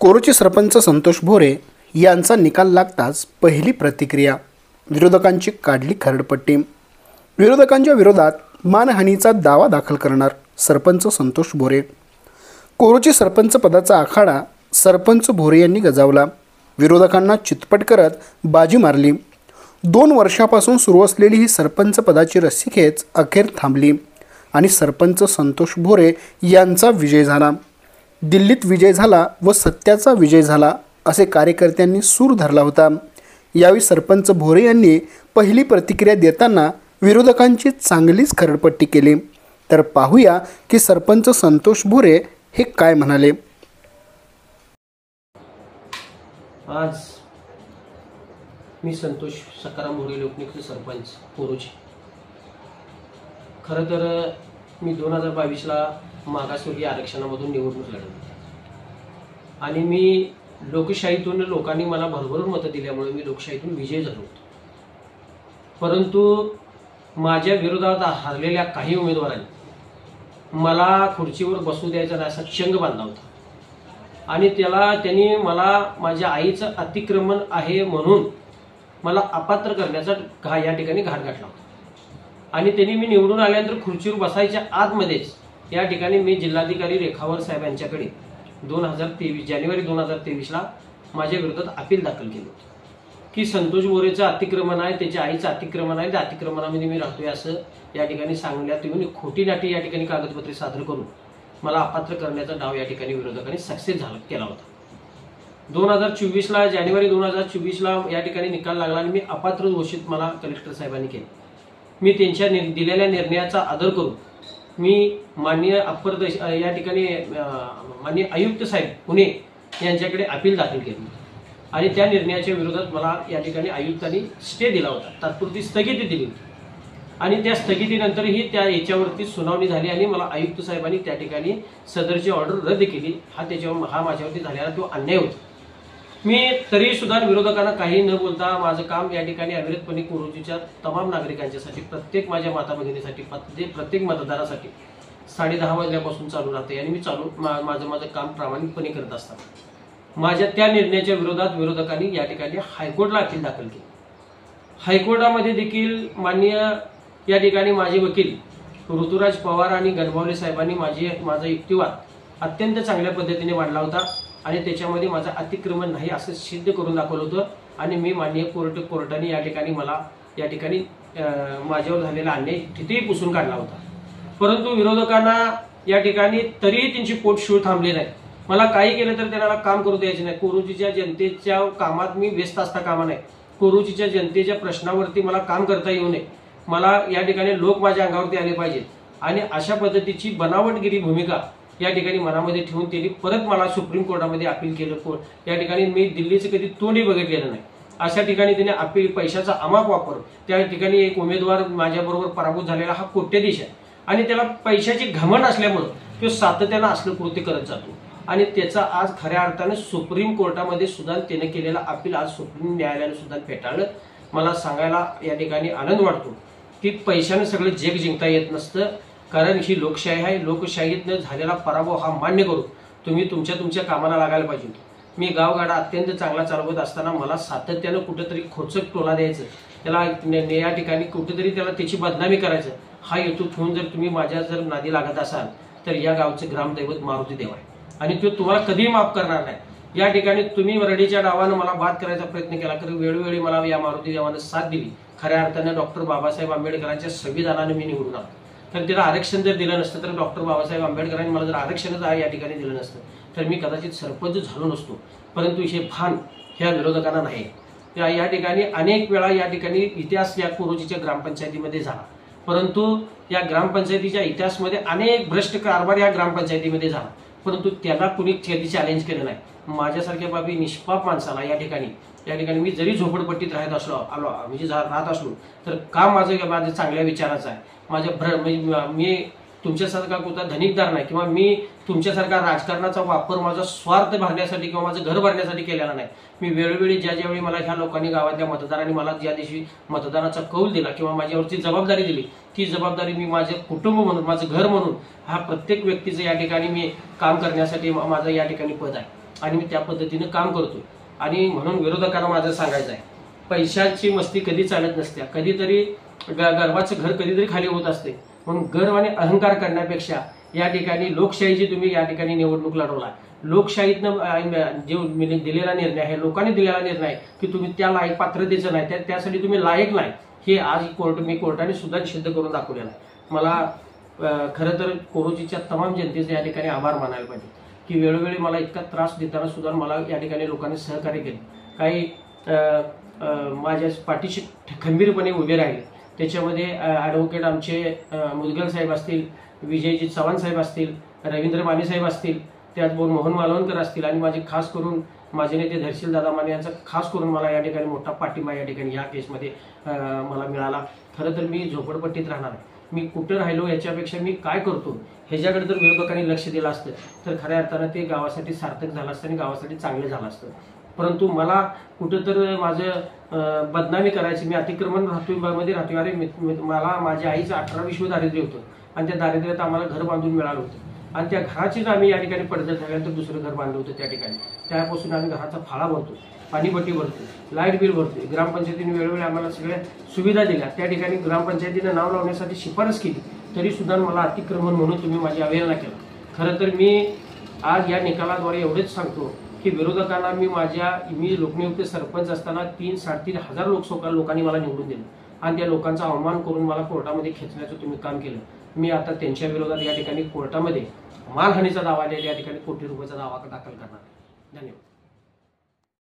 कोरोची सरपंच संतोष भोरे यांचा निकाल लागताच पहिली प्रतिक्रिया, विरोधकांची काढली खरडपट्टी। विरोधकांच्या विरोधात मानहानीचा दावा दाखल करणार सरपंच संतोष भोरे। कोरोची सरपंच पदाचा आखाडा सरपंच भोरे यांनी गजावला। विरोधकांना चितपट करत बाजी मारली। 2 वर्षापासून सुरू असलेली ही सरपंच पदाची रस्सीखेच अखेर थांबली आणि सरपंच संतोष भोरे यांचा विजय झाला। दिल्लीत विजय झाला व सत्याचा विजय झाला असे कार्यकर्त्यांनी सूर धरला होता। यावेळी सरपंच भोरे यांनी पहिली प्रतिक्रिया देताना विरोधकांची चांगलीच खरडपट्टी केली। तर पाहूया की सरपंच संतोष भोरे हे काय म्हणाले। आज मी संतोष सकाराम भोरे लोकनियुक्त सरपंच कोरोची। खरं तर मी 2022ला मागासवर्गीय आरक्षणामधून निवडणूक लढवली आणि मी लोकशाहीतून लोकांनी मला भरभरून मतं दिल्यामुळे मी लोकशाहीतून विजय झालो होतो। परंतु माझ्या विरोधात हारलेल्या काही उमेदवारांनी मला खुर्चीवर बसू द्यायचा नाही असा चंग बांधला होता आणि त्यांनी मला माझ्या आईचं अतिक्रमण आहे म्हणून मला अपात्र करण्याचा या ठिकाणी घाट घातला होता आणि त्यांनी मी निवडून आल्यानंतर खुर्चीवर बसायच्या आतमध्येच या ठिकाणी मी जिल्हाधिकारी रेखावर साहेब यांच्याकडे जानेवारी 2023ला माझ्या विरोधात अपील दाखल केलं होतं की संतोष भोरेचं अतिक्रमण आहे, त्याच्या आईचं अतिक्रमण आहे, त्या अतिक्रमणामध्ये मी राहतोय असं या ठिकाणी सांगण्यात येऊन खोटी नाटी या ठिकाणी कागदपत्रे सादर करून मला अपात्र करण्याचा डाव या ठिकाणी विरोधकांनी सक्सेस केला होता। 2024ला जानेवारी 2024ला या ठिकाणी निकाल लागला आणि मी अपात्र घोषित मला कलेक्टर साहेबांनी केलं। मी त्यांच्या दिलेल्या निर्णयाचा आदर करून मी माननीय या ठिकाणी माननीय आयुक्त साहेब पुणे यांच्याकडे अपील दाखल केली आणि त्या निर्णयाच्या विरोधात मला या ठिकाणी आयुक्तांनी स्टे दिला होता, तात्पुरती स्थगिती दिली होती आणि त्या स्थगितीनंतरही याच्यावरती सुनावणी झाली आणि मला आयुक्त साहेबांनी त्या ठिकाणी सदरची ऑर्डर रद्द केली। हा माझ्यावरती झालेला तो अन्याय होता। मी तरी सुद्धा विरोधकांना काही न बोलता माझं काम या ठिकाणी अविरतपणे कोरोचीच्या तमाम नागरिकांच्यासाठी, प्रत्येक माझ्या माता भगिनीसाठी, प्रत्येक मतदारासाठी 10:30 वाजल्यापासून चालू राहते आणि मी माझं काम प्रामाणिकपणे करत असताना माझ्या त्या निर्णयाच्या विरोधात विरोधकांनी या ठिकाणी हायकोर्टला अपील दाखल केली। हायकोर्टामध्ये देखील माननीय या ठिकाणी माझे वकील ऋतुराज पवार आणि गणबावले साहेबांनी माझा युक्तिवाद अत्यंत चांगल्या पद्धतीने मांडला होता आणि त्याच्यामध्ये माझं अतिक्रमण नाही असं सिद्ध करून दाखवलं होतं आणि मी माननीय कोर्टाने या ठिकाणी मला या ठिकाणी माझ्यावर झालेला अन्याय तिथेही पुसून काढला होता। परंतु विरोधकांना या ठिकाणी तरीही त्यांची पोटशूळ थांबली नाही। मला काही केलं तर त्यांना काम करू द्यायचे नाही। कोरोचीच्या जनतेच्या कामात मी व्यस्त असता कामा नये। कोरोचीच्या जनतेच्या प्रश्नावरती मला काम करता येऊ नये। मला या ठिकाणी लोक माझ्या अंगावरती आले पाहिजेत आणि अशा पद्धतीची बनावटगिरी भूमिका या ठिकाणी मनामध्ये ठेवून त्यांनी परत मला सुप्रीम कोर्टामध्ये अपील केलं। या ठिकाणी मी दिल्लीचं कधी तोंडही बघितलेलं नाही। अशा ठिकाणी त्याने अपील पैशाचा अमाप वापर, त्या ठिकाणी एक उमेदवार माझ्याबरोबर पराभूत झालेला हा कोट्याधीश आहे आणि त्याला पैशाची घमंड असल्यामुळे तो सातत्यानं असलं कृत्य करत जातो आणि त्याचा आज खऱ्या अर्थाने सुप्रीम कोर्टामध्ये सुद्धा त्याने केलेला अपील आज सुप्रीम न्यायालयाने सुद्धा फेटाळलं। मला सांगायला या ठिकाणी आनंद वाटतो की पैशाने सगळं जग जिंकता येत नसतं, कारण ही लोकशाही आहे। लोकशाहीतनं झालेला पराभव हा मान्य करून तुम्ही तुमच्या कामाला लागायला पाहिजे। मी गावगाडा अत्यंत चांगला चालवत असताना मला सातत्यानं कुठेतरी खोचक टोला द्यायचं, त्याला या ठिकाणी कुठेतरी त्याची बदनामी करायचं, हा हेतू ठेवून जर तुम्ही माझ्या नादी लागत असाल तर या गावचं ग्रामदैवत मारुती देव आहे आणि तो तुम्हाला कधीही माफ करणार नाही। या ठिकाणी तुम्ही वरडीच्या डावानं मला बाद करायचा प्रयत्न केला, तर वेळोवेळी मला या मारुती देवानं साथ दिली। खऱ्या अर्थाने डॉक्टर बाबासाहेब आंबेडकरांच्या संविधानाने मी निवडून आलो, तर त्याला आरक्षण जर दिलं नसतं, तर डॉक्टर बाबासाहेब आंबेडकरांनी मला जर आरक्षणच या ठिकाणी दिलं नसतं तर मी कदाचित सरपंच झालो नसतो। परंतु हे भान ह्या विरोधकांना नाही। या ठिकाणी अनेक वेळा या ठिकाणी इतिहास या कोरोचीच्या ग्रामपंचायतीमध्ये झाला, परंतु या ग्रामपंचायतीच्या इतिहासमध्ये अनेक भ्रष्ट कारभार या ग्रामपंचायतीमध्ये झाला, परंतु त्याला कुणी कधी चॅलेंज केलं नाही। माझ्यासारख्या बाबी निष्पाप माणसाला या ठिकाणी मी जरी झोपडपट्टीत राहत असलो तर काम माझं चांगल्या विचाराचं आहे। मी तुमच्यासारखा कोणता धनिकदार नाही किंवा मी तुमच्यासारखा राजकारणाचा वापर माझा स्वार्थ भरण्यासाठी किंवा माझं घर भरण्यासाठी केलेला नाही। मी वेळोवेळी ज्यावेळी मला ह्या लोकांनी गावातल्या मतदारांनी मला ज्या दिवशी मतदानाचा कौल दिला किंवा माझ्यावरची जबाबदारी दिली, ती जबाबदारी मी माझे कुटुंब म्हणून, माझं घर म्हणून, हा प्रत्येक व्यक्तीचं या ठिकाणी मी काम करण्यासाठी माझं या ठिकाणी पद आहे आणि मी त्या पद्धतीनं काम करतोय. आणि म्हणून विरोधकांना माझं सांगायचं आहे, पैशाची मस्ती कधी चालत नसत्या. कधीतरी गर्वाचं घर कधीतरी खाली होत असते. म्हणून गर्व आणि अहंकार करण्यापेक्षा या ठिकाणी लोकशाहीची तुम्ही या ठिकाणी निवडणूक लढवला. लोकशाहीतनं जो दिलेला निर्णय आहे, लोकांनी दिलेला निर्णय आहे की तुम्ही त्या लायक पात्रतेचं नाही, त्यासाठी तुम्ही लायक नाही, हे आज कोर्टाने सुद्धा सिद्ध करून दाखवलेलं आहे. मला खरं तर कोरोचीच्या तमाम जनतेचे या ठिकाणी आभार मानायला पाहिजे की वेळोवेळी मला इतका त्रास देताना सुद्धा मला या ठिकाणी लोकांनी सहकार्य केले. काही माझ्या पाठीशी खंबीरपणे उभे राहिले. त्याच्यामध्ये ॲडव्होकेट आमचे मुदगल साहेब असतील, विजयजी चव्हाण साहेब असतील, रवींद्र माने साहेब असतील, त्याचबरोबर मोहन मालवणकर असतील आणि माझे खास करून माझे नेते धैर्यशील दादा माने यांचा खास करून मला या ठिकाणी मोठा पाठिंबा या ठिकाणी या केसमध्ये मला मिळाला. खरं तर मी झोपडपट्टीत राहणार आहे. मी कुठं राहिलो याच्यापेक्षा मी काय करतो ह्याच्याकडे जर विरोधकांनी लक्ष दिलं असतं तर खऱ्या अर्थानं ते गावासाठी सार्थक झालं असतं आणि गावासाठी चांगलं झालं असतं. परंतु मला कुठं तर माझं बदनामी करायची, मी अतिक्रमण मध्ये राहतोय. अरे मला माझ्या आईचं 18-20 दारिद्र्य होतं आणि त्या दारिद्र्यात आम्हाला घर बांधून मिळालं होतं आणि त्या घराचीच आम्ही या ठिकाणी पडझड झाल्यानंतर दुसरं घर बांधलं होतं. त्या ठिकाणी त्यापासून आम्ही घराचा फाळा भरतो, पाणीपट्टी भरतो, लाईट बिल भरतो. ग्रामपंचायतीने वेळोवेळी आम्हाला सगळ्या सुविधा दिल्या. त्या ठिकाणी ग्रामपंचायतीने नाव लावण्यासाठी शिफारस केली तरी सुद्धा मला अतिक्रमण म्हणून तुम्ही माझी अवहेलना केला. खरं तर मी आज या निकालाद्वारे एवढेच सांगतो की विरोधकांना मी लोकनियुक्त सरपंच असताना 3-3.5 हजार लोकांनी मला निवडून दिलं आणि त्या लोकांचा अवमान करून मला कोर्टामध्ये खेचण्याचं तुम्ही काम केलं. मी आता त्यांच्या विरोधात या ठिकाणी कोर्टामध्ये मानहानीचा दावा या ठिकाणी कोटी रुपयाचा दावा दाखल करणार. धन्यवाद.